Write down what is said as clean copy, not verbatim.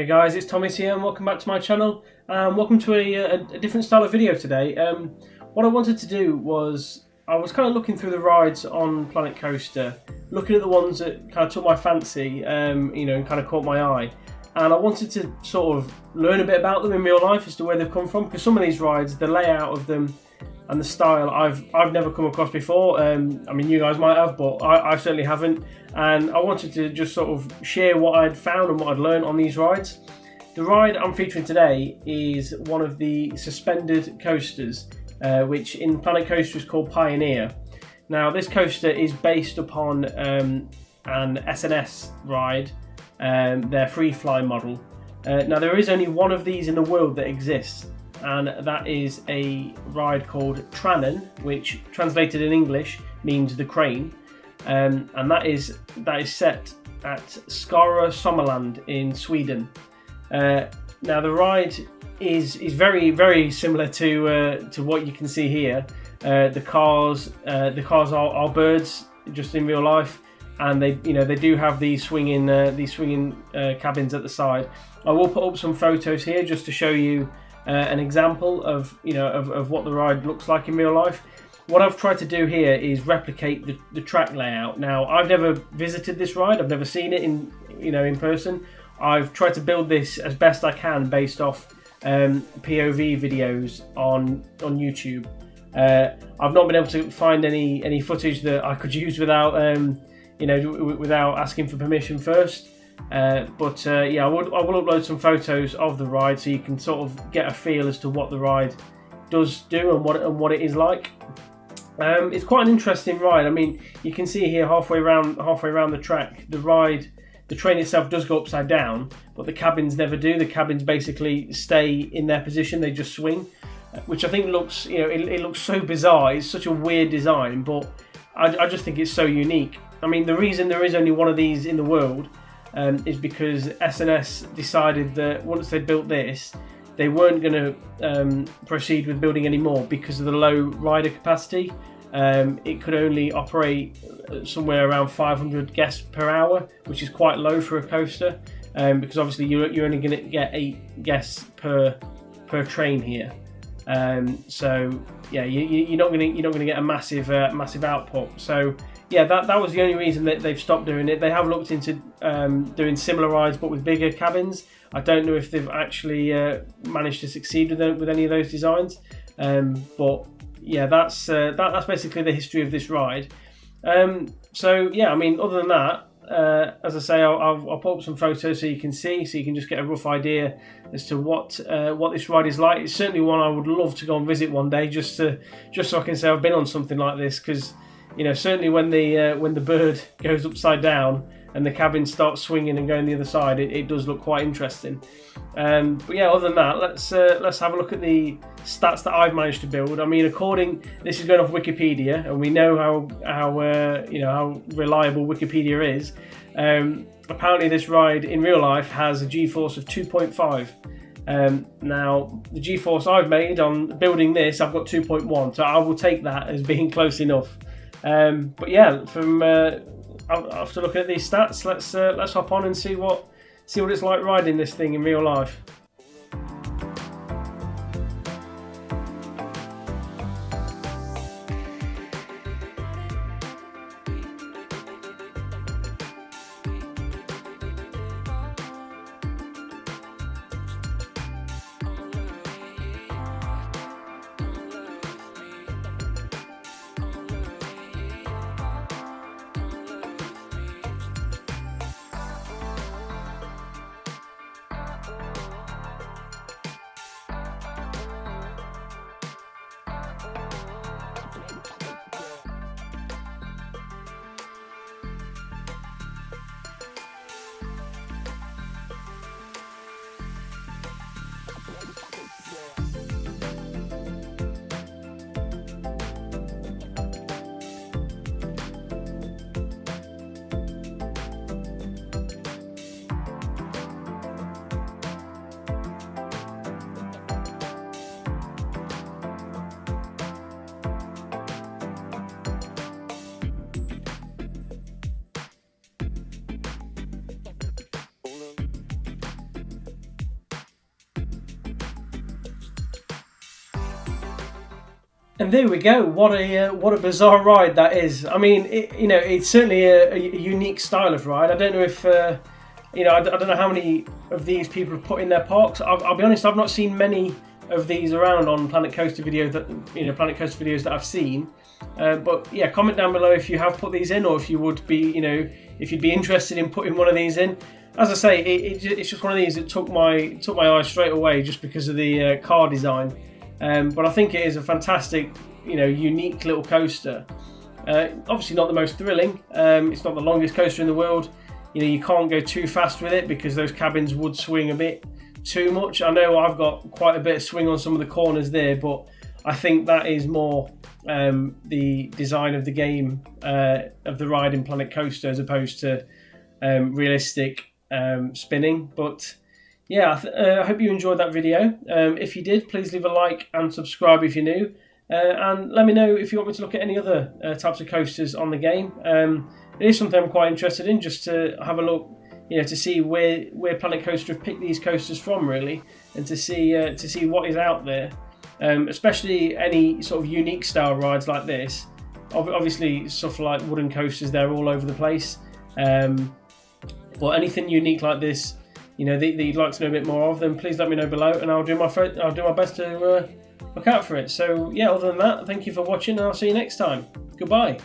Hey guys, it's Thomas here and welcome back to my channel. Welcome to a different style of video today. What I wanted to do was, I was kind of looking through the rides on Planet Coaster, looking at the ones that kind of took my fancy, and kind of caught my eye. And I wanted to sort of learn a bit about them in real life as to where they've come from, because some of these rides, the layout of them and the style I've never come across before. I mean, you guys might have, but I certainly haven't. And I wanted to just sort of share what I'd found and what I'd learned on these rides. The ride I'm featuring today is one of the suspended coasters, which in Planet Coaster is called Pioneer. Now, this coaster is based upon an SNS ride, their free fly model. Now, there is only one of these in the world that exists, and that is a ride called Tranen, which translated in English means the crane, and that is set at Skara Sommerland in Sweden. Now the ride is very, very similar to what you can see here. The cars are birds just in real life, and they do have these swinging cabins at the side. I will put up some photos here just to show you an example of what the ride looks like in real life. What I've tried to do here is replicate the track layout. Now, I've never visited this ride, I've never seen it in person. I've tried to build this as best I can based off POV videos on YouTube. I've not been able to find any footage that I could use without without asking for permission first. But I will upload some photos of the ride so you can sort of get a feel as to what the ride does do and what it is like. It's quite an interesting ride. I mean, you can see here halfway around the track, the train itself does go upside down, but the cabins never do. The cabins basically stay in their position; they just swing, which I think looks it looks so bizarre. It's such a weird design, but I just think it's so unique. I mean, the reason there is only one of these in the world is because SNS decided that once they built this, they weren't going to proceed with building any more because of the low rider capacity. It could only operate somewhere around 500 guests per hour, which is quite low for a coaster, because obviously you're only going to get 8 guests per train here. So yeah, you're not going to get a massive output. So yeah, that was the only reason that they've stopped doing it. They have looked into doing similar rides but with bigger cabins. I don't know if they've actually managed to succeed with any of those designs. But yeah, that's basically the history of this ride. So yeah, I mean, other than that, as I say, I'll put up some photos so you can see, so you can just get a rough idea as to what this ride is like. It's certainly one I would love to go and visit one day, just so I can say I've been on something like this, because certainly when the bird goes upside down and the cabin starts swinging and going the other side, it does look quite interesting. But yeah, other than that, let's have a look at the stats that I've managed to build. I mean, this is going off Wikipedia, and we know how reliable Wikipedia is. Apparently, this ride in real life has a G-force of 2.5. Now, the G-force I've made on building this, I've got 2.1, so I will take that as being close enough. But yeah, after looking at these stats, let's hop on and see what it's like riding this thing in real life. And there we go. What a bizarre ride that is. I mean, it's certainly a unique style of ride. I don't know if I don't know how many of these people have put in their parks. I'll be honest, I've not seen many of these around on Planet Coaster videos that I've seen. But yeah, comment down below if you have put these in, or if you would be, if you'd be interested in putting one of these in. As I say, it's just one of these that took my eye straight away, just because of the car design. But I think it is a fantastic, unique little coaster. Obviously not the most thrilling. It's not the longest coaster in the world. You can't go too fast with it because those cabins would swing a bit too much. I know I've got quite a bit of swing on some of the corners there, but I think that is more the design of the game, of the ride in Planet Coaster, as opposed to realistic spinning. But yeah, I hope you enjoyed that video. If you did, please leave a like and subscribe if you're new. And let me know if you want me to look at any other types of coasters on the game. It is something I'm quite interested in, just to have a look, to see where Planet Coaster have picked these coasters from, really, and to see what is out there. Especially any sort of unique style rides like this. Obviously, stuff like wooden coasters, they're all over the place. But anything unique like this, that you'd like to know a bit more of, then please let me know below, and I'll do my best to look out for it. So yeah, other than that, thank you for watching, and I'll see you next time. Goodbye.